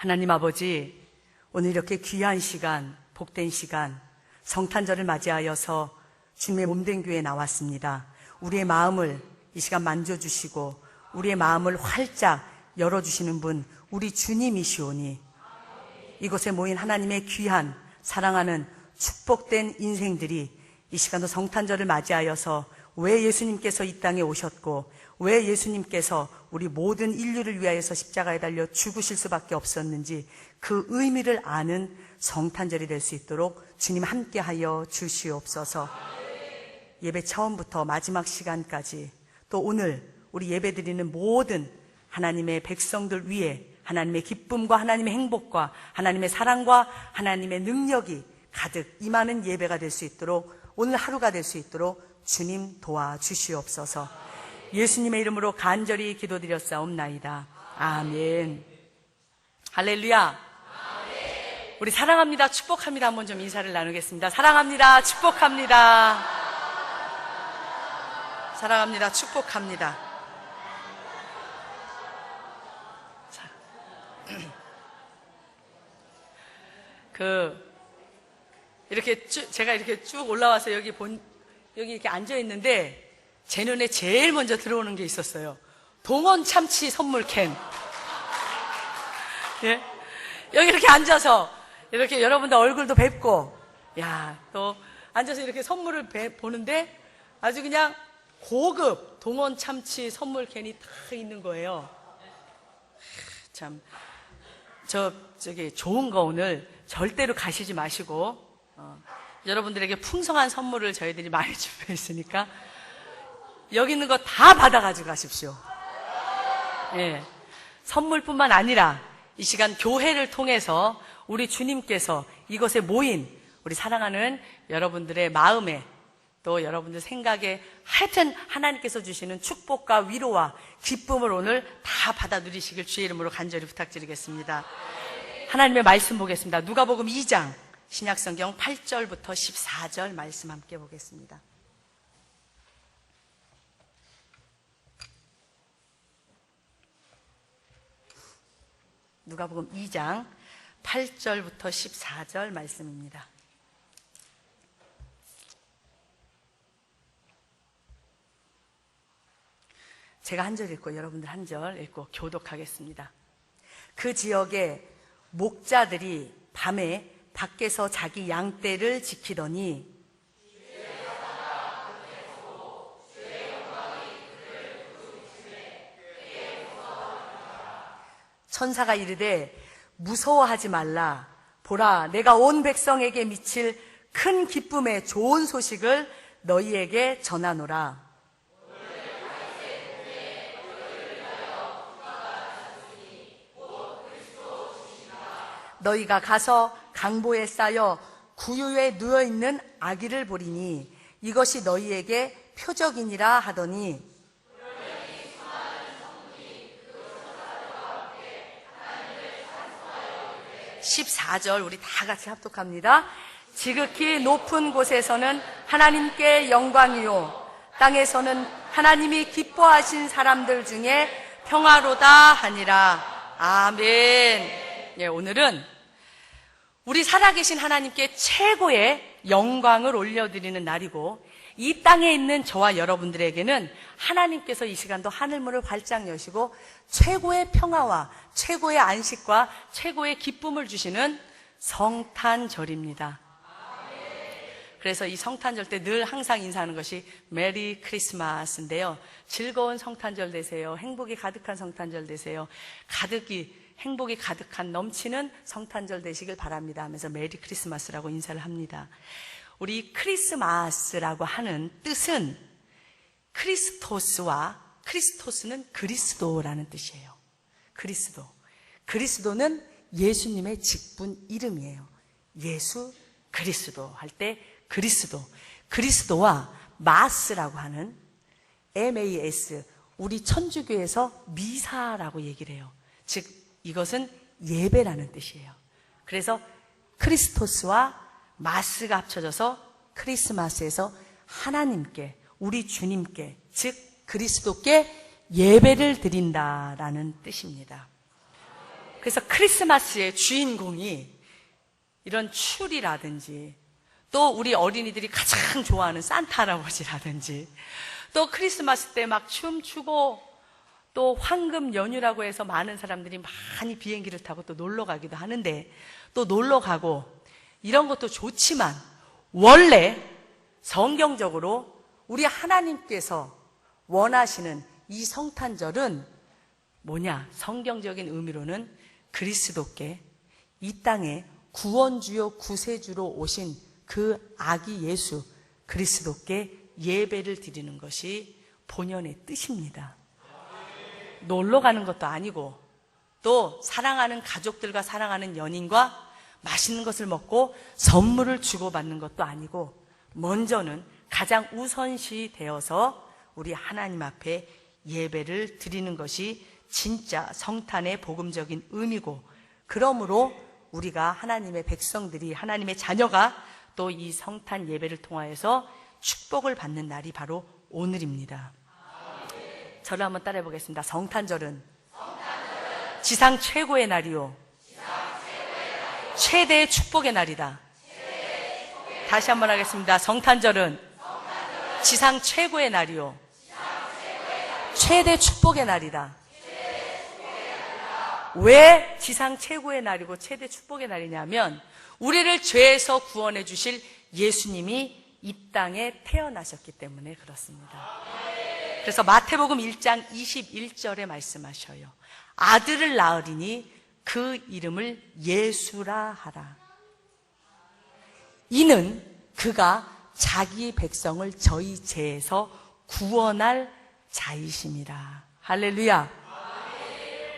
하나님 아버지, 오늘 이렇게 귀한 시간, 복된 시간, 성탄절을 맞이하여서 주님의 몸된 교회에 나왔습니다. 우리의 마음을 이 시간 만져주시고 우리의 마음을 활짝 열어주시는 분, 우리 주님이시오니 이곳에 모인 하나님의 귀한 사랑하는 축복된 인생들이 이 시간도 성탄절을 맞이하여서 왜 예수님께서 이 땅에 오셨고 왜 예수님께서 우리 모든 인류를 위하여서 십자가에 달려 죽으실 수밖에 없었는지 그 의미를 아는 성탄절이 될 수 있도록 주님 함께하여 주시옵소서. 예배 처음부터 마지막 시간까지 또 오늘 우리 예배드리는 모든 하나님의 백성들 위에 하나님의 기쁨과 하나님의 행복과 하나님의 사랑과 하나님의 능력이 가득 임하는 예배가 될 수 있도록 오늘 하루가 될 수 있도록 주님 도와주시옵소서. 예수님의 이름으로 간절히 기도드렸사옵나이다. 아멘. 할렐루야. 우리 사랑합니다, 축복합니다 한번 좀 인사를 나누겠습니다. 사랑합니다, 축복합니다. 사랑합니다, 축복합니다. 이렇게 제가 이렇게 쭉 올라와서 여기 이렇게 앉아 있는데 제 눈에 제일 먼저 들어오는 게 있었어요. 동원 참치 선물 캔. 예? 여기 이렇게 앉아서 이렇게 여러분들 얼굴도 뵙고, 또 앉아서 이렇게 선물을 보는데 아주 그냥 고급 동원 참치 선물 캔이 다 있는 거예요. 참, 저기 좋은 거 오늘 절대로 가시지 마시고, 여러분들에게 풍성한 선물을 저희들이 많이 준비했으니까 여기 있는 거 다 받아가지고 가십시오. 예. 선물뿐만 아니라 이 시간 교회를 통해서 우리 주님께서 이곳에 모인 우리 사랑하는 여러분들의 마음에 또 여러분들 생각에 하여튼 하나님께서 주시는 축복과 위로와 기쁨을 오늘 다 받아 누리시길 주의 이름으로 간절히 부탁드리겠습니다. 하나님의 말씀 보겠습니다. 누가복음 2장 신약성경 8절부터 14절 말씀 함께 보겠습니다. 누가복음 2장 8절부터 14절 말씀입니다. 제가 한 절 읽고 여러분들 한 절 읽고 교독하겠습니다. 그 지역에 목자들이 밤에 밖에서 자기 양떼를 지키더니 천사가 이르되 무서워하지 말라. 보라, 내가 온 백성에게 미칠 큰 기쁨의 좋은 소식을 너희에게 전하노라. 너희가 가서 강보에 쌓여 구유에 누워있는 아기를 보리니 이것이 너희에게 표적이니라 하더니 14절 우리 다 같이 합독합니다. 지극히 높은 곳에서는 하나님께 영광이요 땅에서는 하나님이 기뻐하신 사람들 중에 평화로다 하니라. 아멘. 예, 오늘은 우리 살아계신 하나님께 최고의 영광을 올려드리는 날이고 이 땅에 있는 저와 여러분들에게는 하나님께서 이 시간도 하늘문을 활짝 여시고 최고의 평화와 최고의 안식과 최고의 기쁨을 주시는 성탄절입니다. 그래서 이 성탄절 때 늘 항상 인사하는 것이 메리 크리스마스인데요. 즐거운 성탄절 되세요. 행복이 가득한 성탄절 되세요. 행복이 가득한 넘치는 성탄절 되시길 바랍니다 하면서 메리 크리스마스라고 인사를 합니다. 우리 크리스마스라고 하는 뜻은 크리스토스는 그리스도라는 뜻이에요. 그리스도는 예수님의 직분 이름이에요. 예수 그리스도 할 때 그리스도와 마스라고 하는 MAS, 우리 천주교에서 미사라고 얘기를 해요. 즉 이것은 예배라는 뜻이에요. 그래서 크리스토스와 마스가 합쳐져서 크리스마스에서 하나님께, 우리 주님께, 즉 그리스도께 예배를 드린다라는 뜻입니다. 그래서 크리스마스의 주인공이 이런 추리라든지, 또 우리 어린이들이 가장 좋아하는 산타 할아버지라든지, 또 크리스마스 때 막 춤추고, 또 황금 연휴라고 해서 많은 사람들이 많이 비행기를 타고 또 놀러 가기도 하는데, 또 놀러 가고 이런 것도 좋지만, 원래 성경적으로 우리 하나님께서 원하시는 이 성탄절은 뭐냐? 성경적인 의미로는 그리스도께 이 땅에 구원주요 구세주로 오신 그 아기 예수 그리스도께 예배를 드리는 것이 본연의 뜻입니다. 놀러 가는 것도 아니고, 또 사랑하는 가족들과 사랑하는 연인과 맛있는 것을 먹고 선물을 주고받는 것도 아니고, 먼저는 가장 우선시 되어서 우리 하나님 앞에 예배를 드리는 것이 진짜 성탄의 복음적인 의미고, 그러므로 우리가 하나님의 백성들이, 하나님의 자녀가 또 이 성탄 예배를 통하여서 축복을 받는 날이 바로 오늘입니다. 저를 한번 따라해 보겠습니다. 성탄절은 지상 최고의 날이요, 최대의 축복의 날이다. 다시 한번 하겠습니다. 성탄절은 지상 최고의 날이요, 최대 축복의 날이다. 왜 지상 최고의 날이고 최대 축복의 날이냐면, 우리를 죄에서 구원해 주실 예수님이 이 땅에 태어나셨기 때문에 그렇습니다. 그래서 마태복음 1장 21절에 말씀하셔요. 아들을 낳으리니 그 이름을 예수라 하라. 이는 그가 자기 백성을 저희 죄에서 구원할 자이심이라. 할렐루야.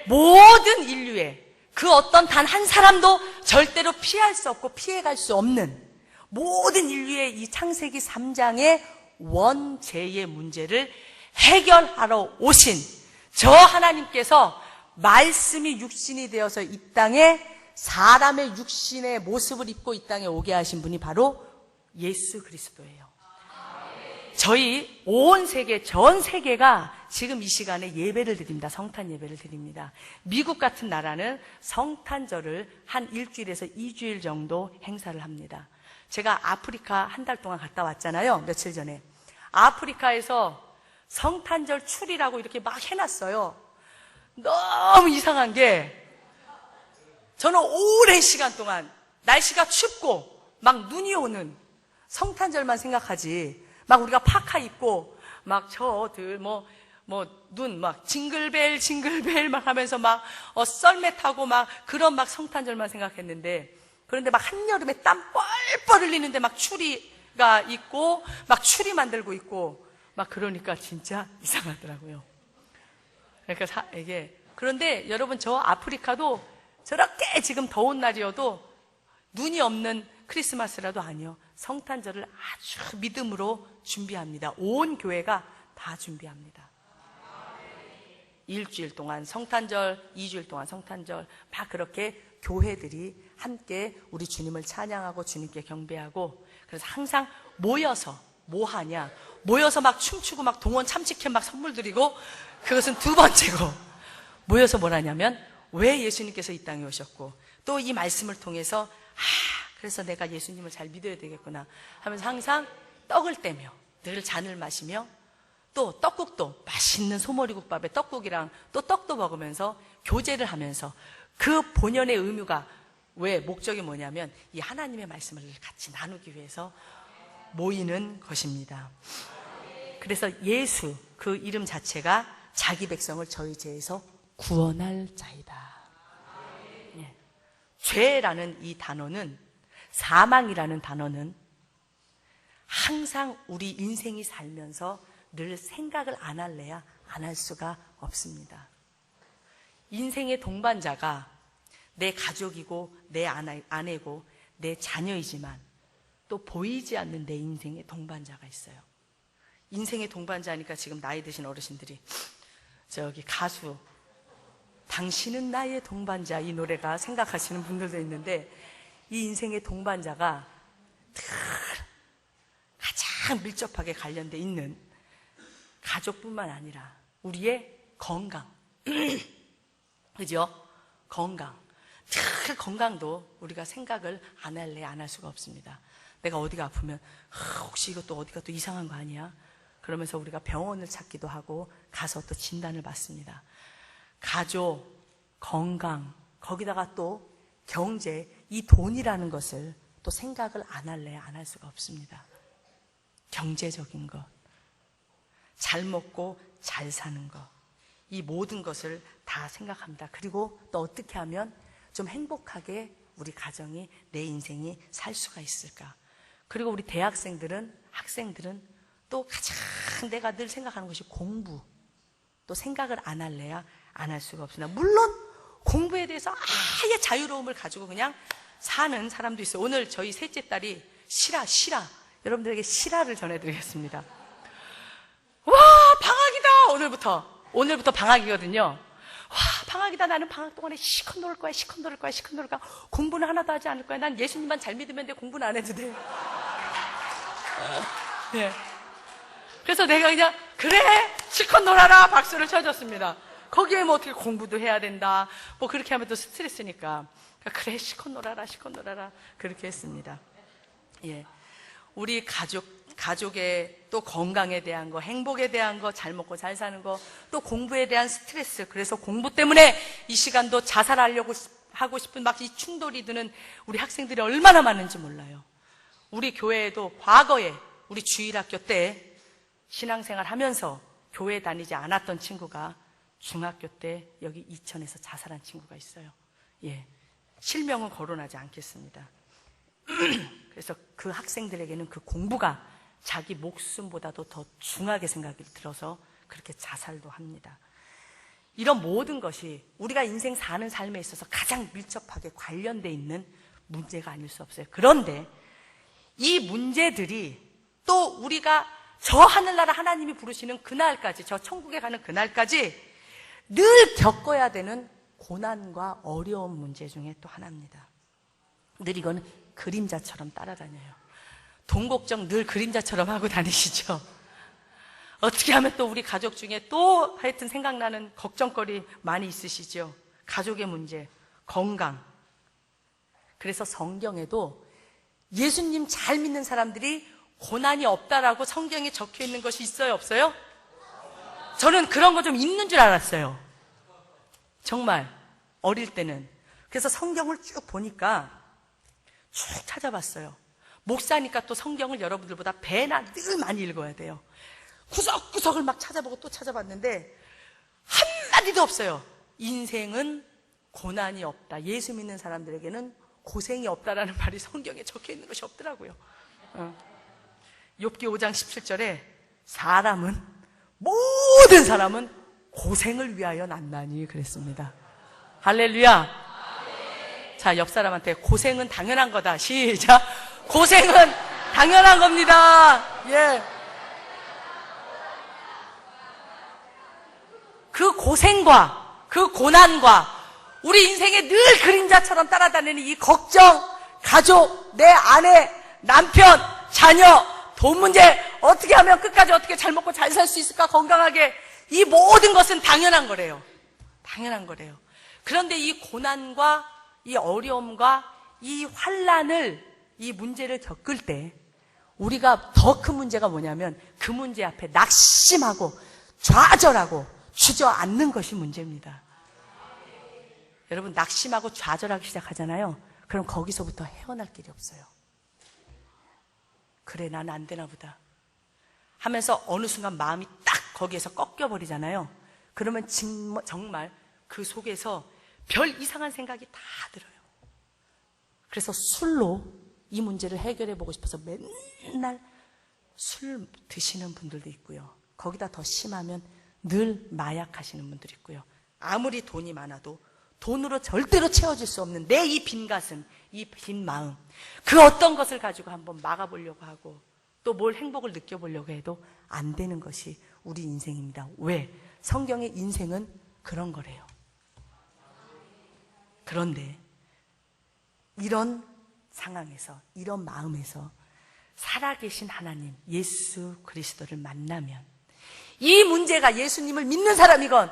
모든 인류의 그 어떤 단 한 사람도 절대로 피할 수 없고 피해갈 수 없는 모든 인류의 이 창세기 3장의 원죄의 문제를 해결하러 오신 저 하나님께서 말씀이 육신이 되어서 이 땅에 사람의 육신의 모습을 입고 이 땅에 오게 하신 분이 바로 예수 그리스도예요. 저희 온 세계, 전 세계가 지금 이 시간에 예배를 드립니다. 성탄 예배를 드립니다. 미국 같은 나라는 성탄절을 한 일주일에서 2주일 정도 행사를 합니다. 제가 아프리카 한 달 동안 갔다 왔잖아요. 며칠 전에. 아프리카에서 성탄절 추리라고 이렇게 막 해놨어요. 너무 이상한 게, 저는 오랜 시간 동안 날씨가 춥고 막 눈이 오는 성탄절만 생각하지, 막 우리가 파카 입고 막 저들 눈 막 징글벨 징글벨 막 하면서 막 썰매 타고 막 그런 막 성탄절만 생각했는데, 그런데 막 한여름에 땀 뻘뻘 흘리는데 막 추리가 있고 막 추리 만들고 있고 막 그러니까 진짜 이상하더라고요. 그러니까 이게, 그런데 여러분, 저 아프리카도 저렇게 지금 더운 날이어도 눈이 없는 크리스마스라도 아니요, 성탄절을 아주 믿음으로 준비합니다. 온 교회가 다 준비합니다. 일주일 동안 성탄절, 2주일 동안 성탄절, 막 그렇게 교회들이 함께 우리 주님을 찬양하고 주님께 경배하고, 그래서 항상 모여서 뭐 하냐, 모여서 막 춤추고 막 동원 참치캔 막 선물 드리고, 그것은 두 번째고, 모여서 뭘 하냐면 왜 예수님께서 이 땅에 오셨고, 또 이 말씀을 통해서 그래서 내가 예수님을 잘 믿어야 되겠구나 하면서 항상 떡을 떼며 늘 잔을 마시며, 또 떡국도 맛있는 소머리국밥에 떡국이랑 또 떡도 먹으면서 교제를 하면서, 그 본연의 의무가, 왜 목적이 뭐냐면 이 하나님의 말씀을 같이 나누기 위해서 모이는 것입니다. 그래서 예수, 그 이름 자체가 자기 백성을 저희 죄에서 구원할 자이다. 예. 죄라는 이 단어는, 사망이라는 단어는 항상 우리 인생이 살면서 늘 생각을 안 할래야 안 할 수가 없습니다. 인생의 동반자가 내 가족이고 내 아내고 내 자녀이지만 또 보이지 않는 내 인생의 동반자가 있어요. 인생의 동반자니까 지금 나이 드신 어르신들이 저기 가수 당신은 나의 동반자, 이 노래가 생각하시는 분들도 있는데, 이 인생의 동반자가 늘 가장 밀접하게 관련돼 있는 가족뿐만 아니라 우리의 건강, 그죠? 건강. 늘 건강도 우리가 생각을 안 할래 안 할 수가 없습니다. 내가 어디가 아프면 혹시 이것도 어디가 또 이상한 거 아니야? 그러면서 우리가 병원을 찾기도 하고 가서 또 진단을 받습니다. 가족, 건강, 거기다가 또 경제, 이 돈이라는 것을 또 생각을 안 할래 안 할 수가 없습니다. 경제적인 것, 잘 먹고 잘 사는 것, 이 모든 것을 다 생각합니다. 그리고 또 어떻게 하면 좀 행복하게 우리 가정이, 내 인생이 살 수가 있을까? 그리고 우리 대학생들은, 학생들은 또 가장 내가 늘 생각하는 것이 공부. 또 생각을 안 할래야 안 할 수가 없습니다. 물론 공부에 대해서 아예 자유로움을 가지고 그냥 사는 사람도 있어요. 오늘 저희 셋째 딸이 실화, 여러분들에게 실화를 전해드리겠습니다. 와, 방학이다! 오늘부터 방학이거든요. 와, 방학이다. 나는 방학 동안에 시컷 놀 거야. 공부는 하나도 하지 않을 거야. 난 예수님만 잘 믿으면 돼. 공부는 안 해도 돼. 네. 그래서 내가 그냥 그래 실컷 놀아라 박수를 쳐줬습니다. 거기에 뭐 어떻게 공부도 해야 된다. 뭐 그렇게 하면 또 스트레스니까. 그래 실컷 놀아라 그렇게 했습니다. 예, 우리 가족의 또 건강에 대한 거, 행복에 대한 거, 잘 먹고 잘 사는 거, 또 공부에 대한 스트레스. 그래서 공부 때문에 이 시간도 자살하려고 하고 싶은 막 이 충돌이 드는 우리 학생들이 얼마나 많은지 몰라요. 우리 교회에도 과거에 우리 주일학교 때 신앙생활 하면서 교회 다니지 않았던 친구가 중학교 때 여기 이천에서 자살한 친구가 있어요. 예, 실명은 거론하지 않겠습니다. 그래서 그 학생들에게는 그 공부가 자기 목숨보다도 더 중하게 생각이 들어서 그렇게 자살도 합니다. 이런 모든 것이 우리가 인생 사는 삶에 있어서 가장 밀접하게 관련돼 있는 문제가 아닐 수 없어요. 그런데 이 문제들이 또 우리가 저 하늘나라 하나님이 부르시는 그날까지, 저 천국에 가는 그날까지 늘 겪어야 되는 고난과 어려운 문제 중에 또 하나입니다. 늘 이거는 그림자처럼 따라다녀요. 돈 걱정 늘 그림자처럼 하고 다니시죠? 어떻게 하면 또 우리 가족 중에 또 하여튼 생각나는 걱정거리 많이 있으시죠? 가족의 문제, 건강. 그래서 성경에도 예수님 잘 믿는 사람들이 고난이 없다라고 성경에 적혀 있는 것이 있어요, 없어요? 저는 그런 거 좀 있는 줄 알았어요. 정말 어릴 때는. 그래서 성경을 쭉 보니까 쭉 찾아봤어요. 목사니까 또 성경을 여러분들보다 배나 늘 많이 읽어야 돼요. 구석구석을 막 찾아보고 또 찾아봤는데 한마디도 없어요. 인생은 고난이 없다. 예수 믿는 사람들에게는 고생이 없다라는 말이 성경에 적혀 있는 것이 없더라고요. 욥기 5장 17절에 모든 사람은 고생을 위하여 났나니 그랬습니다. 할렐루야. 자, 옆 사람한테 고생은 당연한 거다. 시작. 고생은 당연한 겁니다. 예. 그 고생과 그 고난과 우리 인생에 늘 그림자처럼 따라다니는 이 걱정, 가족, 내 아내, 남편, 자녀, 돈 문제, 어떻게 하면 끝까지 어떻게 잘 먹고 잘 살 수 있을까, 건강하게. 이 모든 것은 당연한 거래요. 당연한 거래요. 그런데 이 고난과 이 어려움과 이 환난을, 이 문제를 겪을 때 우리가 더 큰 문제가 뭐냐면 그 문제 앞에 낙심하고 좌절하고 주저앉는 것이 문제입니다. 여러분, 낙심하고 좌절하기 시작하잖아요. 그럼 거기서부터 헤어날 길이 없어요. 그래, 난 안 되나 보다 하면서 어느 순간 마음이 딱 거기에서 꺾여버리잖아요. 그러면 정말 그 속에서 별 이상한 생각이 다 들어요. 그래서 술로 이 문제를 해결해 보고 싶어서 맨날 술 드시는 분들도 있고요. 거기다 더 심하면 늘 마약하시는 분들이 있고요. 아무리 돈이 많아도 돈으로 절대로 채워질 수 없는 내 이 빈 가슴, 이 빈 마음, 그 어떤 것을 가지고 한번 막아보려고 하고 또 뭘 행복을 느껴보려고 해도 안 되는 것이 우리 인생입니다. 왜? 성경의 인생은 그런 거래요. 그런데 이런 상황에서, 이런 마음에서 살아계신 하나님 예수 그리스도를 만나면, 이 문제가 예수님을 믿는 사람이건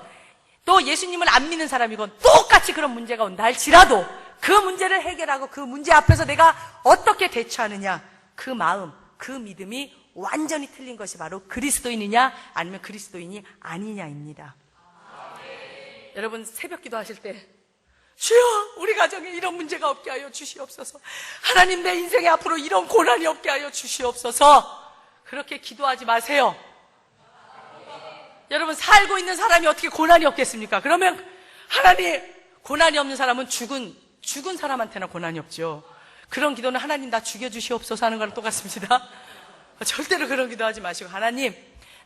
또 예수님을 안 믿는 사람이건 똑같이 그런 문제가 온다 할지라도 그 문제를 해결하고 그 문제 앞에서 내가 어떻게 대처하느냐, 그 마음, 그 믿음이 완전히 틀린 것이 바로 그리스도인이냐 아니면 그리스도인이 아니냐입니다. 여러분 새벽 기도하실 때 주여 우리 가정에 이런 문제가 없게 하여 주시옵소서, 하나님 내 인생에 앞으로 이런 고난이 없게 하여 주시옵소서, 그렇게 기도하지 마세요. 여러분 살고 있는 사람이 어떻게 고난이 없겠습니까? 그러면 하나님, 고난이 없는 사람은 죽은 사람한테나 고난이 없죠. 그런 기도는 하나님 나 죽여주시옵소서 하는 거랑 똑같습니다. 절대로 그런 기도하지 마시고, 하나님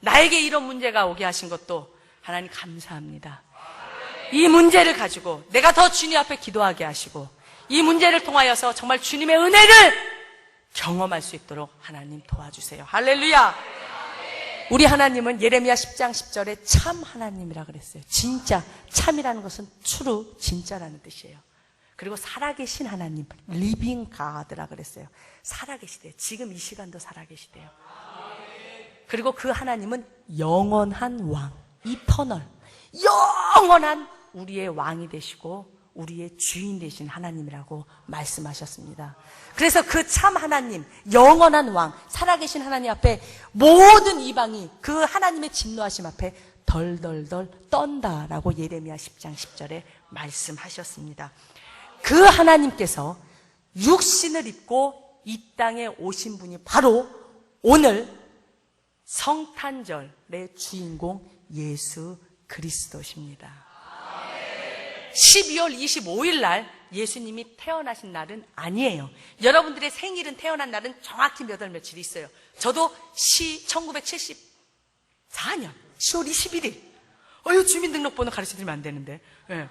나에게 이런 문제가 오게 하신 것도 하나님 감사합니다. 이 문제를 가지고 내가 더 주님 앞에 기도하게 하시고 이 문제를 통하여서 정말 주님의 은혜를 경험할 수 있도록 하나님 도와주세요. 할렐루야. 우리 하나님은 예레미야 10장 10절에 참 하나님이라 그랬어요. 진짜, 참이라는 것은 true, 진짜라는 뜻이에요. 그리고 살아계신 하나님, living God라 그랬어요. 살아계시대요. 지금 이 시간도 살아계시대요. 그리고 그 하나님은 영원한 왕, eternal, 영원한 우리의 왕이 되시고 우리의 주인 되신 하나님이라고 말씀하셨습니다. 그래서 그 참 하나님, 영원한 왕, 살아계신 하나님 앞에 모든 이방이 그 하나님의 진노하심 앞에 덜덜덜 떤다라고 예레미야 10장 10절에 말씀하셨습니다. 그 하나님께서 육신을 입고 이 땅에 오신 분이 바로 오늘 성탄절의 주인공 예수 그리스도십니다. 12월 25일 날 예수님이 태어나신 날은 아니에요. 여러분들의 생일은, 태어난 날은 정확히 몇 월 며칠이 있어요. 저도 1974년 10월 21일 주민등록번호 가르쳐드리면 안 되는데, 네.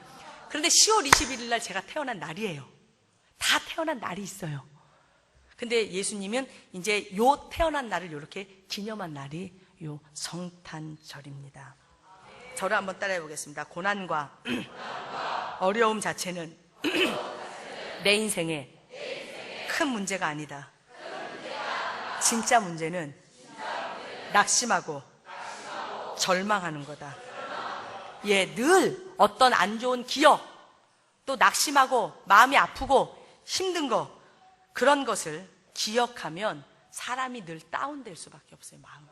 그런데 10월 21일 날 제가 태어난 날이에요. 다 태어난 날이 있어요. 근데 예수님은 이제 요 태어난 날을 이렇게 기념한 날이 요 성탄절입니다. 저를 한번 따라해 보겠습니다. 고난과 어려움 자체는 내 인생에 큰 문제가 아니다. 진짜 문제는 낙심하고 절망하는 거다. 예, 늘 어떤 안 좋은 기억, 또 낙심하고 마음이 아프고 힘든 거, 그런 것을 기억하면 사람이 늘 다운될 수밖에 없어요. 마음이.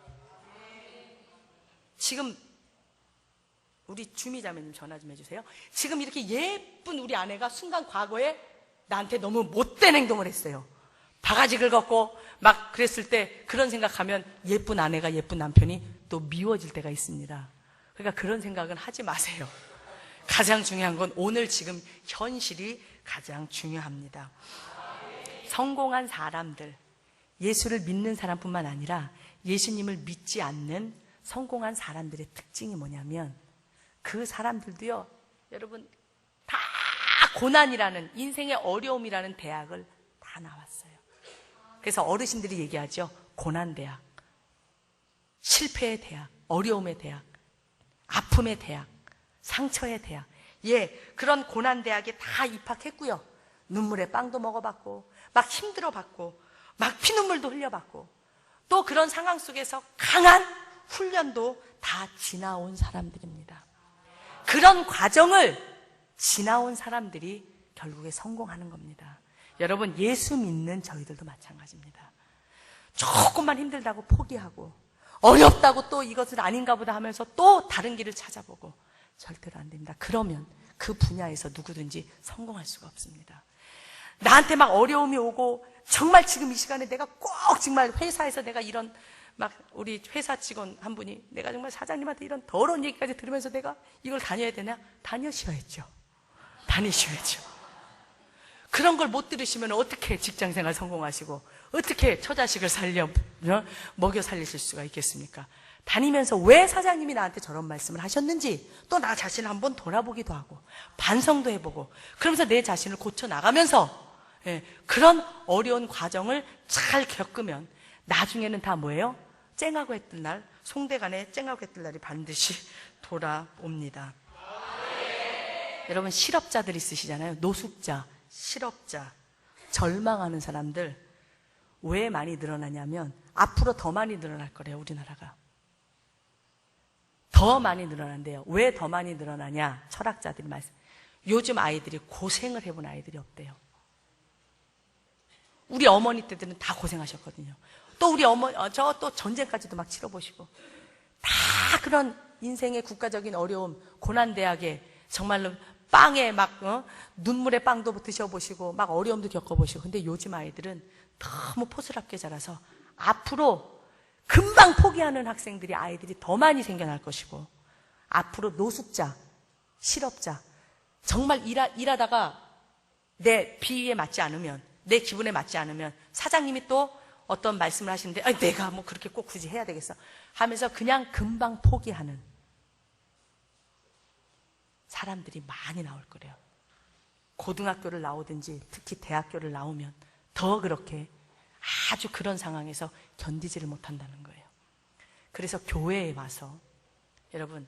지금 우리 주미자매님 전화 좀 해주세요. 지금 이렇게 예쁜 우리 아내가 순간 과거에 나한테 너무 못된 행동을 했어요. 바가지 긁었고 막 그랬을 때 그런 생각하면 예쁜 아내가 예쁜 남편이 또 미워질 때가 있습니다. 그러니까 그런 생각은 하지 마세요. 가장 중요한 건 오늘 지금 현실이 가장 중요합니다. 성공한 사람들, 예수를 믿는 사람뿐만 아니라 예수님을 믿지 않는 성공한 사람들의 특징이 뭐냐면, 그 사람들도요, 여러분 다 고난이라는, 인생의 어려움이라는 대학을 다 나왔어요. 그래서 어르신들이 얘기하죠. 고난대학, 실패의 대학, 어려움의 대학, 아픔의 대학, 상처의 대학. 예, 그런 고난대학에 다 입학했고요. 눈물의 빵도 먹어봤고 막 힘들어봤고 막 피눈물도 흘려봤고 또 그런 상황 속에서 강한 훈련도 다 지나온 사람들입니다. 그런 과정을 지나온 사람들이 결국에 성공하는 겁니다. 여러분, 예수 믿는 저희들도 마찬가지입니다. 조금만 힘들다고 포기하고 어렵다고 또 이것은 아닌가 보다 하면서 또 다른 길을 찾아보고 절대로 안 됩니다. 그러면 그 분야에서 누구든지 성공할 수가 없습니다. 나한테 막 어려움이 오고 정말 지금 이 시간에 내가 꼭 정말 회사에서 내가 이런 막 우리 회사 직원 한 분이 내가 정말 사장님한테 이런 더러운 얘기까지 들으면서 내가 이걸 다녀야 되냐? 다니셔야죠. 다니셔야죠. 그런 걸 못 들으시면 어떻게 직장생활 성공하시고 어떻게 처자식을 먹여 살리실 수가 있겠습니까? 다니면서 왜 사장님이 나한테 저런 말씀을 하셨는지 또 나 자신을 한번 돌아보기도 하고 반성도 해보고 그러면서 내 자신을 고쳐나가면서 그런 어려운 과정을 잘 겪으면 나중에는 다 뭐예요? 쨍하고 했던 날, 송대간에 쨍하고 했던 날이 반드시 돌아옵니다. 여러분, 실업자들 있으시잖아요. 노숙자, 실업자, 절망하는 사람들 왜 많이 늘어나냐면 앞으로 더 많이 늘어날 거래요. 우리나라가 더 더 많이 늘어난대요. 왜 더 많이 늘어나냐? 철학자들이 말씀. 요즘 아이들이 고생을 해본 아이들이 없대요. 우리 어머니 때들은 다 고생하셨거든요. 또 우리 저 또 전쟁까지도 막 치러보시고. 다 그런 인생의 국가적인 어려움, 고난대학에 정말로 빵에 막 눈물에 빵도 드셔보시고 막 어려움도 겪어보시고. 근데 요즘 아이들은 너무 포스럽게 자라서 앞으로 금방 포기하는 학생들이 아이들이 더 많이 생겨날 것이고, 앞으로 노숙자, 실업자, 정말 일하다가 내 비위에 맞지 않으면, 내 기분에 맞지 않으면 사장님이 또 어떤 말씀을 하시는데 내가 뭐 그렇게 꼭 굳이 해야 되겠어 하면서 그냥 금방 포기하는 사람들이 많이 나올 거래요. 고등학교를 나오든지 특히 대학교를 나오면 더 그렇게 아주 그런 상황에서 견디지를 못한다는 거예요. 그래서 교회에 와서, 여러분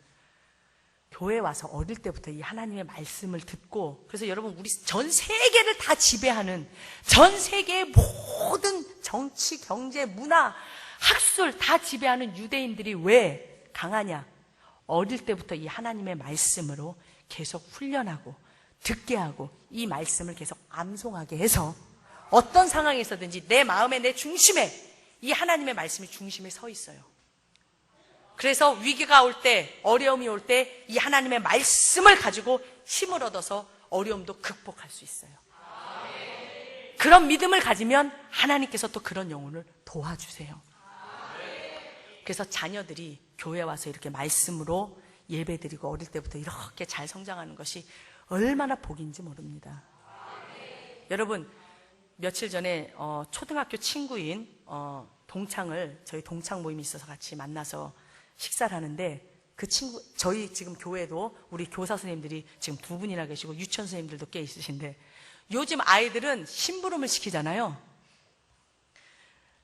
교회에 와서 어릴 때부터 이 하나님의 말씀을 듣고, 그래서 여러분 우리 전 세계를 다 지배하는, 전 세계의 모든 정치, 경제, 문화, 학술 다 지배하는 유대인들이 왜 강하냐? 어릴 때부터 이 하나님의 말씀으로 계속 훈련하고 듣게 하고 이 말씀을 계속 암송하게 해서 어떤 상황에서든지 내 마음에, 내 중심에 이 하나님의 말씀이 중심에 서 있어요. 그래서 위기가 올 때, 어려움이 올 때 이 하나님의 말씀을 가지고 힘을 얻어서 어려움도 극복할 수 있어요. 그런 믿음을 가지면 하나님께서 또 그런 영혼을 도와주세요. 그래서 자녀들이 교회 와서 이렇게 말씀으로 예배드리고 어릴 때부터 이렇게 잘 성장하는 것이 얼마나 복인지 모릅니다. 여러분 며칠 전에 초등학교 친구인 동창을, 저희 동창 모임이 있어서 같이 만나서 식사를 하는데, 그 친구, 저희 지금 교회도 우리 교사 선생님들이 지금 2분이나 계시고 유치원 선생님들도 꽤 있으신데, 요즘 아이들은 심부름을 시키잖아요.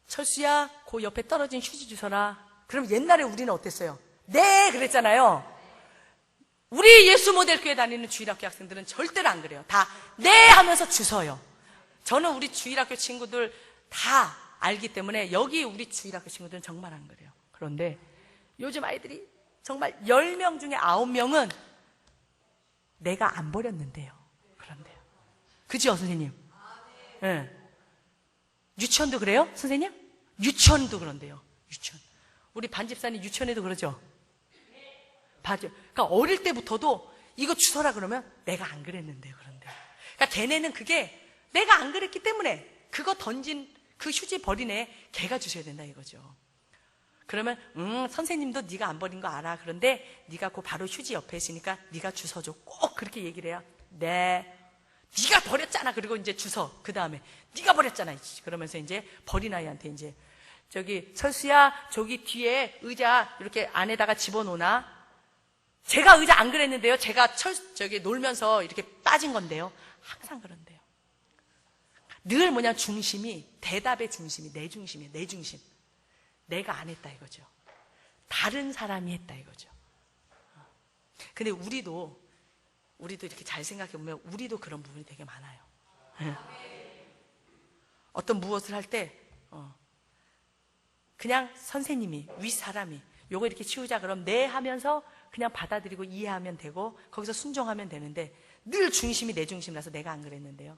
철수야, 그 옆에 떨어진 휴지 주워라. 그럼 옛날에 우리는 어땠어요? 네 그랬잖아요. 우리 예수 모델 교회 다니는 주일학교 학생들은 절대로 안 그래요. 다 네 하면서 주워요. 저는 우리 주일학교 친구들 다 알기 때문에 여기 우리 주일학교 친구들은 정말 안 그래요. 그런데 요즘 아이들이 정말 10명 중에 9명은 내가 안 버렸는데요. 그런데요. 그죠, 선생님? 네. 유치원도 그래요, 선생님? 유치원도 그런데요. 유치원. 우리 반집사님 유치원에도 그러죠? 그러니까 어릴 때부터도 이거 주워라 그러면 내가 안 그랬는데요. 그런데요. 그러니까 걔네는 그게 내가 안 그랬기 때문에 그거 던진 그 휴지 버린 애 걔가 주셔야 된다 이거죠. 그러면 선생님도 네가 안 버린 거 알아. 그런데 네가 그 바로 휴지 옆에 있으니까 네가 주워줘. 꼭 그렇게 얘기를 해요. 네. 네가 버렸잖아. 그리고 이제 주워. 그 다음에 네가 버렸잖아. 그러면서 이제 버린 아이한테 이제 저기 철수야, 저기 뒤에 의자 이렇게 안에다가 집어넣나? 제가 의자 안 그랬는데요. 제가 저기 놀면서 이렇게 빠진 건데요. 항상 그런데요. 늘 뭐냐, 중심이, 대답의 중심이 내 중심이에요. 내 중심. 내가 안 했다 이거죠. 다른 사람이 했다 이거죠. 근데 우리도 이렇게 잘 생각해 보면 우리도 그런 부분이 되게 많아요. 어떤 무엇을 할 때 그냥 선생님이, 윗사람이 요거 이렇게 치우자 그럼 네 하면서 그냥 받아들이고 이해하면 되고 거기서 순종하면 되는데, 늘 중심이 내 중심이라서 내가 안 그랬는데요.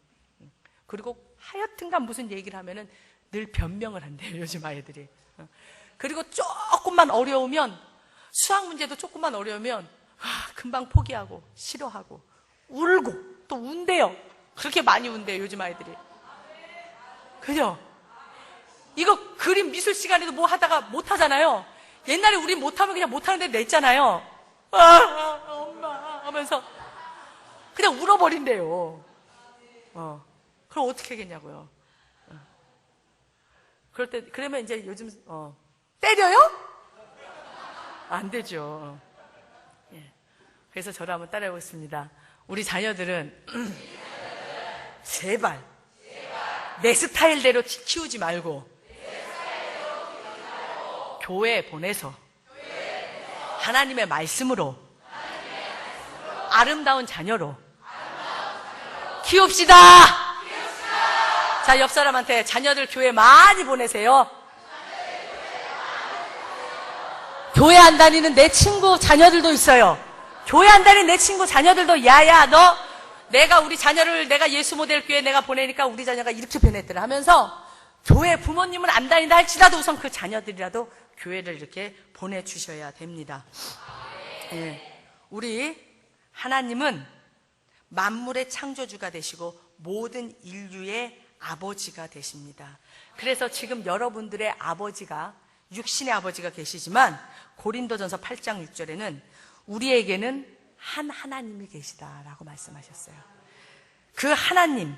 그리고 하여튼간 무슨 얘기를 하면은 늘 변명을 한대요, 요즘 아이들이. 그리고 조금만 어려우면, 수학 문제도 조금만 어려우면 금방 포기하고 싫어하고 울고 또 운대요. 그렇게 많이 운대요, 요즘 아이들이. 그죠? 이거 그림 미술 시간에도 뭐 하다가 못 하잖아요. 옛날에 우리 못하면 그냥 못하는데 냈잖아요. 엄마 하면서 그냥 울어버린대요. 그럼 어떻게 하겠냐고요. 그럴 때, 그러면 이제 요즘, 때려요? 안 되죠. 예. 그래서 저를 한번 따라해 보겠습니다. 우리 자녀들은, 제발, 내 스타일대로 키우지 말고, 교회에 보내서, 하나님의 말씀으로, 아름다운 자녀로, 키웁시다! 자, 옆 사람한테 자녀들 교회 많이 보내세요. 교회 안 다니는 내 친구 자녀들도 있어요. 교회 안 다니는 내 친구 자녀들도 야야 너 내가 우리 자녀를 내가 예수 모델 교회에 내가 보내니까 우리 자녀가 이렇게 변했더라 하면서 교회 부모님은 안 다닌다 할지라도 우선 그 자녀들이라도 교회를 이렇게 보내주셔야 됩니다. 예. 우리 하나님은 만물의 창조주가 되시고 모든 인류의 아버지가 되십니다. 그래서 지금 여러분들의 아버지가 육신의 아버지가 계시지만 고린도전서 8장 6절에는 우리에게는 한 하나님이 계시다라고 말씀하셨어요. 그 하나님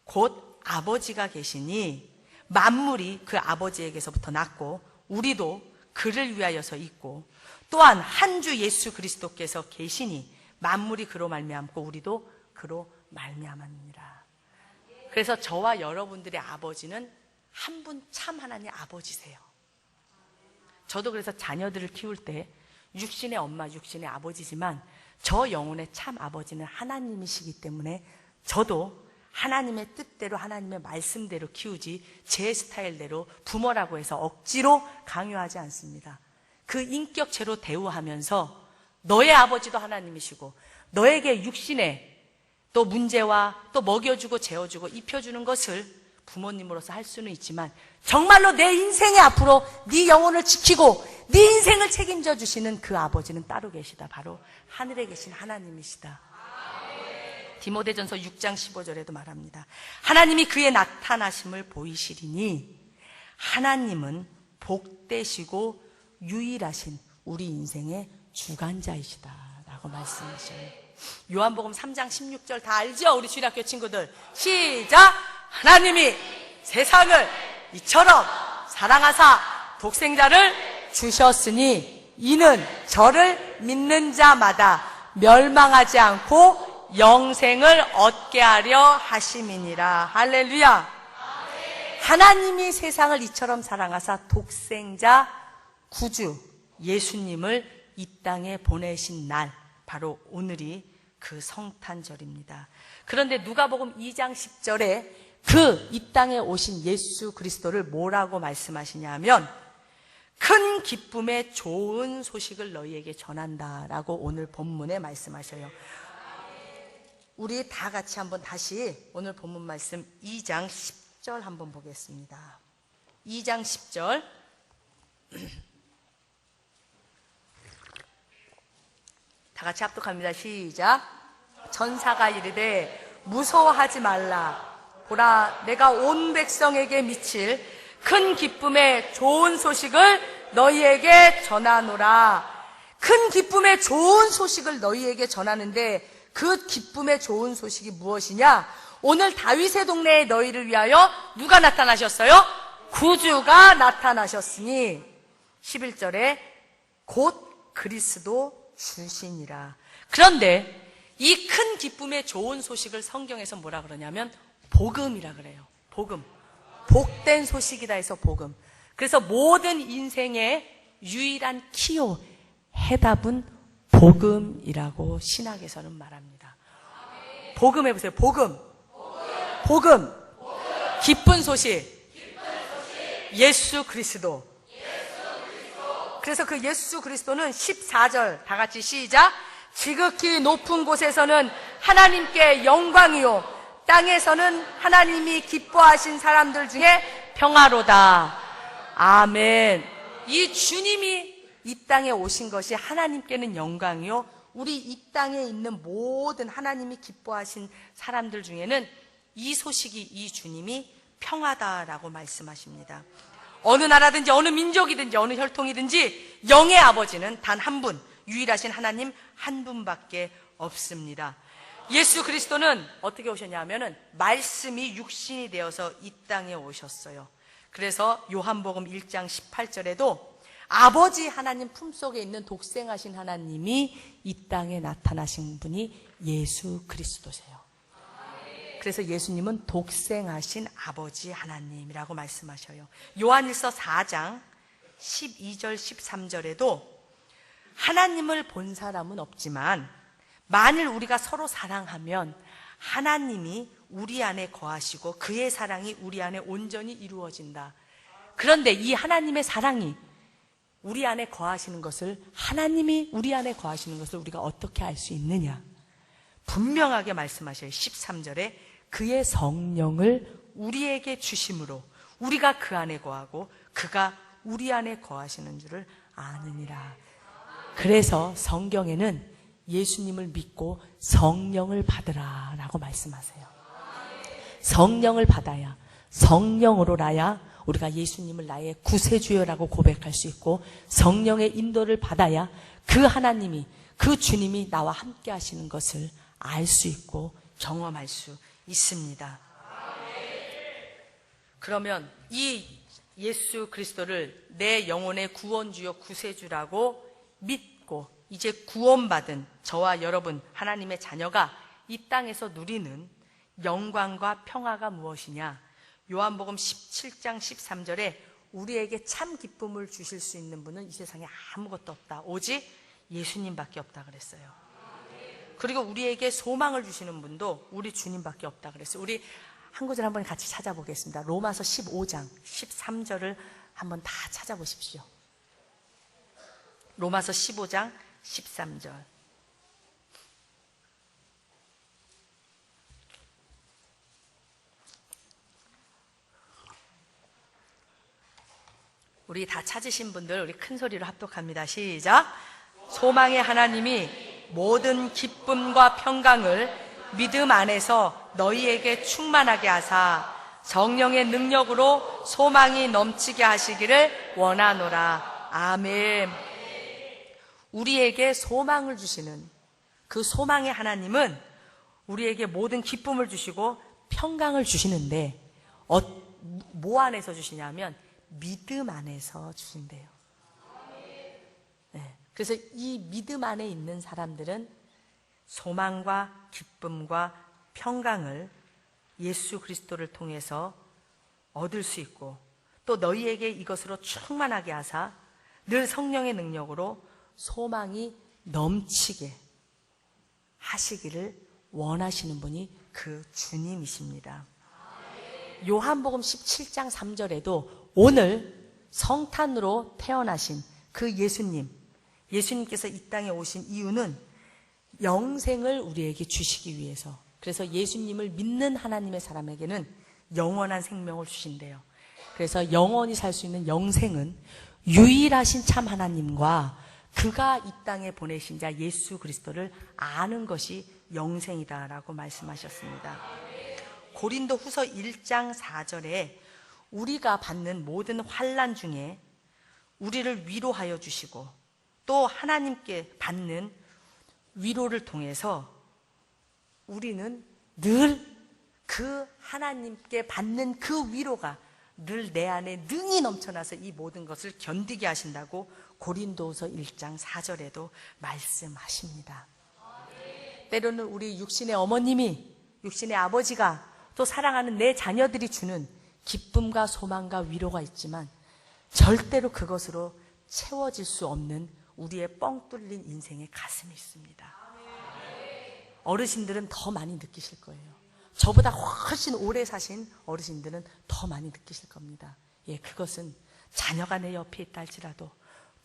곧 아버지가 계시니 만물이 그 아버지에게서부터 났고 우리도 그를 위하여서 있고 또한 한 주 예수 그리스도께서 계시니 만물이 그로 말미암고 우리도 그로 말미암았느니라. 그래서 저와 여러분들의 아버지는 한 분 참 하나님 아버지세요. 저도 그래서 자녀들을 키울 때 육신의 엄마, 육신의 아버지지만 저 영혼의 참 아버지는 하나님이시기 때문에 저도 하나님의 뜻대로 하나님의 말씀대로 키우지 제 스타일대로 부모라고 해서 억지로 강요하지 않습니다. 그 인격체로 대우하면서 너의 아버지도 하나님이시고 너에게 육신의 또 문제와 또 먹여주고 재워주고 입혀주는 것을 부모님으로서 할 수는 있지만 정말로 내 인생의 앞으로 네 영혼을 지키고 네 인생을 책임져 주시는 그 아버지는 따로 계시다. 바로 하늘에 계신 하나님이시다. 디모데전서 6장 15절에도 말합니다. 하나님이 그의 나타나심을 보이시리니 하나님은 복되시고 유일하신 우리 인생의 주관자이시다 라고 말씀하셔요. 요한복음 3장 16절 다 알죠? 우리 주일학교 친구들 시작! 하나님이 세상을 이처럼 사랑하사 독생자를 주셨으니 이는 저를 믿는 자마다 멸망하지 않고 영생을 얻게 하려 하심이니라. 할렐루야. 하나님이 세상을 이처럼 사랑하사 독생자 구주 예수님을 이 땅에 보내신 날 바로 오늘이 그 성탄절입니다. 그런데 누가복음 2장 10절에 그 이 땅에 오신 예수 그리스도를 뭐라고 말씀하시냐 하면 큰 기쁨의 좋은 소식을 너희에게 전한다라고 오늘 본문에 말씀하셔요. 우리 다 같이 한번 다시 오늘 본문 말씀 2장 10절 한번 보겠습니다. 2장 10절 다 같이 합독합니다. 시작. 전사가 이르되 무서워하지 말라. 보라 내가 온 백성에게 미칠 큰 기쁨의 좋은 소식을 너희에게 전하노라. 큰 기쁨의 좋은 소식을 너희에게 전하는데 그 기쁨의 좋은 소식이 무엇이냐? 오늘 다윗의 동네에 너희를 위하여 누가 나타나셨어요? 구주가 나타나셨으니 11절에 곧 그리스도 주시니라. 그런데 이 큰 기쁨의 좋은 소식을 성경에서 뭐라 그러냐면 복음이라 그래요. 복음. 복된 소식이다 해서 복음. 그래서 모든 인생의 유일한 키요 해답은 복음이라고 신학에서는 말합니다. 복음 해보세요. 복음. 복음. 기쁜 소식. 예수 그리스도. 그래서 그 예수 그리스도는 14절 다 같이 시작. 지극히 높은 곳에서는 하나님께 영광이요 땅에서는 하나님이 기뻐하신 사람들 중에 평화로다. 아멘. 이 주님이 이 땅에 오신 것이 하나님께는 영광이요 우리 이 땅에 있는 모든 하나님이 기뻐하신 사람들 중에는 이 소식이 이 주님이 평화다라고 말씀하십니다. 어느 나라든지 어느 민족이든지 어느 혈통이든지 영의 아버지는 단 한 분, 유일하신 하나님 한 분밖에 없습니다. 예수 그리스도는 어떻게 오셨냐 하면은 말씀이 육신이 되어서 이 땅에 오셨어요. 그래서 요한복음 1장 18절에도 아버지 하나님 품속에 있는 독생하신 하나님이 이 땅에 나타나신 분이 예수 그리스도세요. 그래서 예수님은 독생하신 아버지 하나님이라고 말씀하셔요. 요한일서 4장 12절 13절에도 하나님을 본 사람은 없지만 만일 우리가 서로 사랑하면 하나님이 우리 안에 거하시고 그의 사랑이 우리 안에 온전히 이루어진다. 그런데 이 하나님의 사랑이 우리 안에 거하시는 것을, 하나님이 우리 안에 거하시는 것을 우리가 어떻게 알 수 있느냐? 분명하게 말씀하셔요. 13절에 그의 성령을 우리에게 주심으로 우리가 그 안에 거하고 그가 우리 안에 거하시는 줄을 아느니라. 그래서 성경에는 예수님을 믿고 성령을 받으라 라고 말씀하세요. 성령을 받아야, 성령으로라야 우리가 예수님을 나의 구세주여라고 고백할 수 있고, 성령의 인도를 받아야 그 하나님이, 그 주님이 나와 함께 하시는 것을 알 수 있고 경험할 수 있습니다. 그러면 이 예수 그리스도를 내 영혼의 구원주요 구세주라고 믿고 이제 구원받은 저와 여러분, 하나님의 자녀가 이 땅에서 누리는 영광과 평화가 무엇이냐? 요한복음 17장 13절에 우리에게 참 기쁨을 주실 수 있는 분은 이 세상에 아무것도 없다. 오직 예수님밖에 없다 그랬어요. 그리고 우리에게 소망을 주시는 분도 우리 주님밖에 없다 그랬어요. 우리 한 구절 한번 같이 찾아보겠습니다. 로마서 15장 13절을 한번 다 찾아보십시오. 로마서 15장 13절. 우리 다 찾으신 분들 우리 큰 소리로 합독합니다. 시작. 소망의 하나님이 모든 기쁨과 평강을 믿음 안에서 너희에게 충만하게 하사 성령의 능력으로 소망이 넘치게 하시기를 원하노라. 아멘. 우리에게 소망을 주시는 그 소망의 하나님은 우리에게 모든 기쁨을 주시고 평강을 주시는데 뭐 안에서 주시냐면 믿음 안에서 주신대요. 네. 그래서 이 믿음 안에 있는 사람들은 소망과 기쁨과 평강을 예수 그리스도를 통해서 얻을 수 있고, 또 너희에게 이것으로 충만하게 하사 늘 성령의 능력으로 소망이 넘치게 하시기를 원하시는 분이 그 주님이십니다. 요한복음 17장 3절에도 오늘 성탄으로 태어나신 그 예수님께서 이 땅에 오신 이유는 영생을 우리에게 주시기 위해서, 그래서 예수님을 믿는 하나님의 사람에게는 영원한 생명을 주신대요. 그래서 영원히 살 수 있는 영생은 유일하신 참 하나님과 그가 이 땅에 보내신 자 예수 그리스도를 아는 것이 영생이다라고 말씀하셨습니다. 고린도 후서 1장 4절에 우리가 받는 모든 환난 중에 우리를 위로하여 주시고 또 하나님께 받는 위로를 통해서 우리는 늘 그 하나님께 받는 그 위로가 늘 내 안에 능이 넘쳐나서 이 모든 것을 견디게 하신다고 고린도후서 1장 4절에도 말씀하십니다. 때로는 우리 육신의 어머님이, 육신의 아버지가, 또 사랑하는 내 자녀들이 주는 기쁨과 소망과 위로가 있지만 절대로 그것으로 채워질 수 없는 우리의 뻥 뚫린 인생의 가슴이 있습니다. 어르신들은 더 많이 느끼실 거예요. 저보다 훨씬 오래 사신 어르신들은 더 많이 느끼실 겁니다. 예, 그것은 자녀가 내 옆에 있다 할지라도,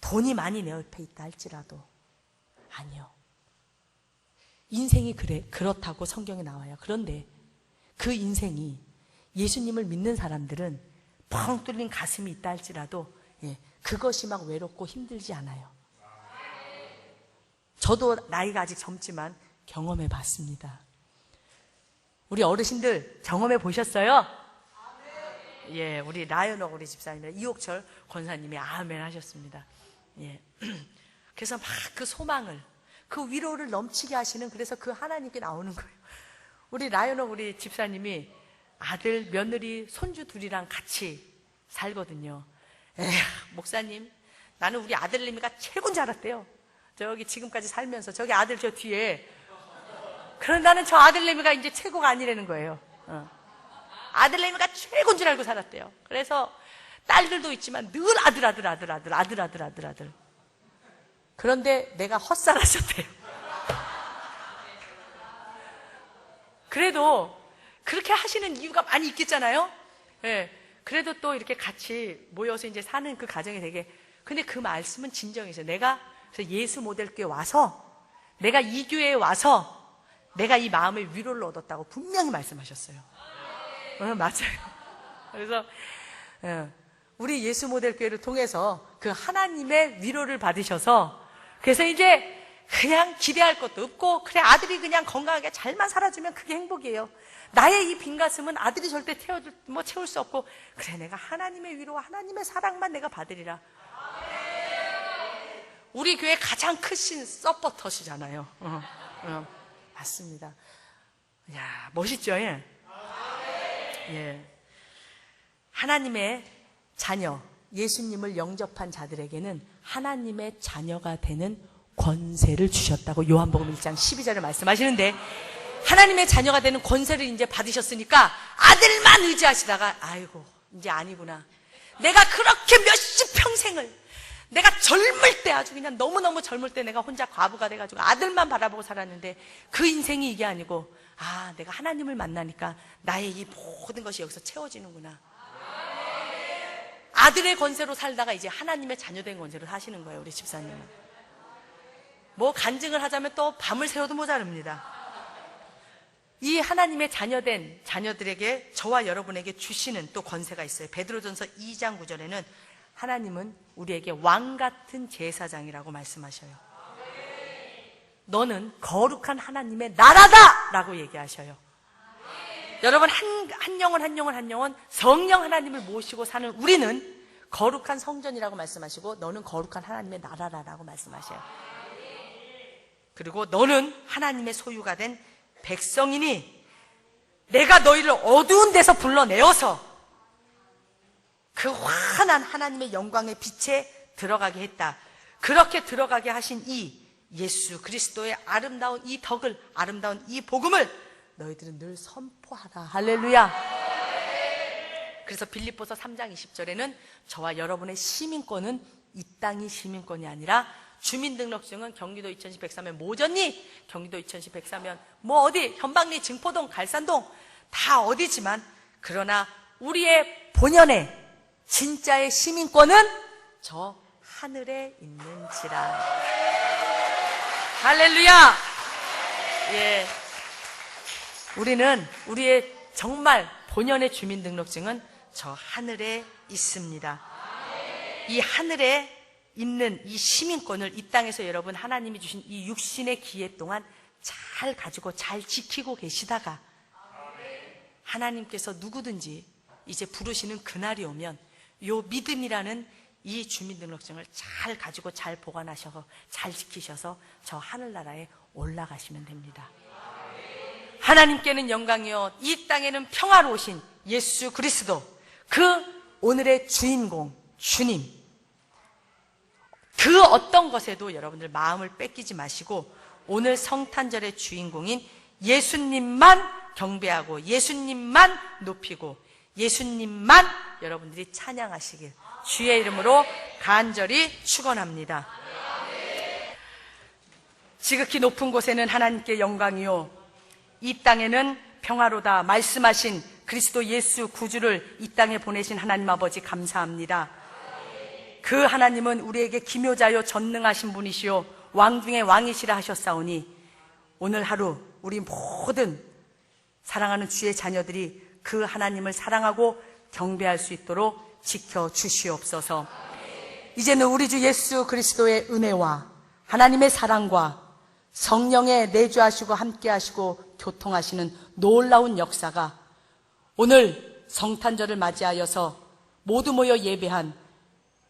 돈이 많이 내 옆에 있다 할지라도, 아니요. 인생이 그렇다고 성경에 나와요. 그런데 그 인생이 예수님을 믿는 사람들은 뻥 뚫린 가슴이 있다 할지라도, 예, 그것이 막 외롭고 힘들지 않아요. 저도 나이가 아직 젊지만 경험해 봤습니다. 우리 어르신들 경험해 보셨어요? 예, 우리 라이언옥 우리 집사님이랑 이옥철 권사님이 아멘 하셨습니다. 예. 그래서 막 그 소망을, 그 위로를 넘치게 하시는, 그래서 그 하나님께 나오는 거예요. 우리 라이언옥 우리 집사님이 아들, 며느리, 손주 둘이랑 같이 살거든요. 목사님, 나는 우리 아들내미가 최고인 줄 알았대요. 저기 지금까지 살면서 저기 아들 저 뒤에. 그런데 나는 저 아들내미가 이제 최고가 아니라는 거예요. 아들내미가 최고인 줄 알고 살았대요. 그래서 딸들도 있지만 늘 아들. 그런데 내가 헛살하셨대요. 그래도 그렇게 하시는 이유가 많이 있겠잖아요. 예. 그래도 또 이렇게 같이 모여서 이제 사는 그 가정이 되게 근데 그 말씀은 진정이세요. 내가 그래서 예수 모델교회 와서, 내가 이 교회에 와서 내가 이 마음의 위로를 얻었다고 분명히 말씀하셨어요. 맞아요. 그래서 우리 예수 모델교회를 통해서 그 하나님의 위로를 받으셔서, 그래서 이제 그냥 기대할 것도 없고, 그래 아들이 그냥 건강하게 잘만 살아주면 그게 행복이에요. 나의 이 빈 가슴은 아들이 절대 채울 수 없고, 그래 내가 하나님의 위로와 하나님의 사랑만 내가 받으리라. 우리 교회 가장 크신 서포터시잖아요. 맞습니다. 야, 멋있죠? 예. 예. 하나님의 자녀, 예수님을 영접한 자들에게는 하나님의 자녀가 되는 권세를 주셨다고 요한복음 1장 12절에 말씀하시는데, 하나님의 자녀가 되는 권세를 이제 받으셨으니까 아들만 의지하시다가 아이고 이제 아니구나. 내가 그렇게 몇십 평생을, 내가 젊을 때 아주 그냥 너무너무 젊을 때 내가 혼자 과부가 돼가지고 아들만 바라보고 살았는데 그 인생이 이게 아니고, 아 내가 하나님을 만나니까 나의 이 모든 것이 여기서 채워지는구나. 아들의 권세로 살다가 이제 하나님의 자녀된 권세로 사시는 거예요. 우리 집사님은 뭐 간증을 하자면 또 밤을 새워도 모자릅니다. 이 하나님의 자녀된 자녀들에게, 저와 여러분에게 주시는 또 권세가 있어요. 베드로전서 2장 9절에는 하나님은 우리에게 왕 같은 제사장이라고 말씀하셔요. 너는 거룩한 하나님의 나라다! 라고 얘기하셔요. 여러분, 한 영혼 성령 하나님을 모시고 사는 우리는 거룩한 성전이라고 말씀하시고, 너는 거룩한 하나님의 나라라고 말씀하셔요. 그리고 너는 하나님의 소유가 된 백성이니 내가 너희를 어두운 데서 불러내어서 그 환한 하나님의 영광의 빛에 들어가게 했다. 그렇게 들어가게 하신 이 예수 그리스도의 아름다운 이 덕을, 아름다운 이 복음을 너희들은 늘 선포하라. 할렐루야. 그래서 빌립보서 3장 20절에는 저와 여러분의 시민권은 이 땅이 시민권이 아니라, 주민등록증은 경기도 이천시 백사면 모전리, 경기도 이천시 백사면 뭐 어디 현방리, 증포동, 갈산동 다 어디지만, 그러나 우리의 본연의 진짜의 시민권은 저 하늘에 있는지라. 할렐루야. 예. 우리의 정말 본연의 주민등록증은 저 하늘에 있습니다. 이 하늘에 있는 이 시민권을 이 땅에서 여러분 하나님이 주신 이 육신의 기회 동안 잘 가지고 잘 지키고 계시다가, 하나님께서 누구든지 이제 부르시는 그날이 오면 요 믿음이라는 이 주민등록증을 잘 가지고 잘 보관하셔서 잘 지키셔서 저 하늘나라에 올라가시면 됩니다. 하나님께는 영광이요, 이 땅에는 평화로우신 예수 그리스도, 그 오늘의 주인공 주님, 그 어떤 것에도 여러분들 마음을 뺏기지 마시고 오늘 성탄절의 주인공인 예수님만 경배하고 예수님만 높이고 예수님만 여러분들이 찬양하시길 주의 이름으로 간절히 축원합니다. 지극히 높은 곳에는 하나님께 영광이요, 이 땅에는 평화로다 말씀하신 그리스도 예수 구주를 이 땅에 보내신 하나님 아버지 감사합니다. 그 하나님은 우리에게 기묘자요 전능하신 분이시요 왕 중에 왕이시라 하셨사오니, 오늘 하루 우리 모든 사랑하는 주의 자녀들이 그 하나님을 사랑하고 경배할 수 있도록 지켜주시옵소서. 이제는 우리 주 예수 그리스도의 은혜와 하나님의 사랑과 성령의 내주하시고 함께하시고 교통하시는 놀라운 역사가 오늘 성탄절을 맞이하여서 모두 모여 예배한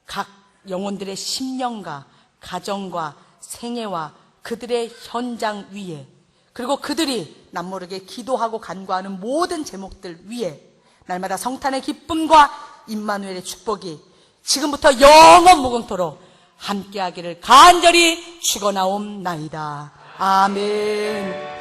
각 영혼들의 심령과 가정과 생애와 그들의 현장 위에, 그리고 그들이 남모르게 기도하고 간구하는 모든 제목들 위에 날마다 성탄의 기쁨과 임마누엘의 축복이 지금부터 영원 무궁토록 함께하기를 간절히 축원하옵나이다. 아멘.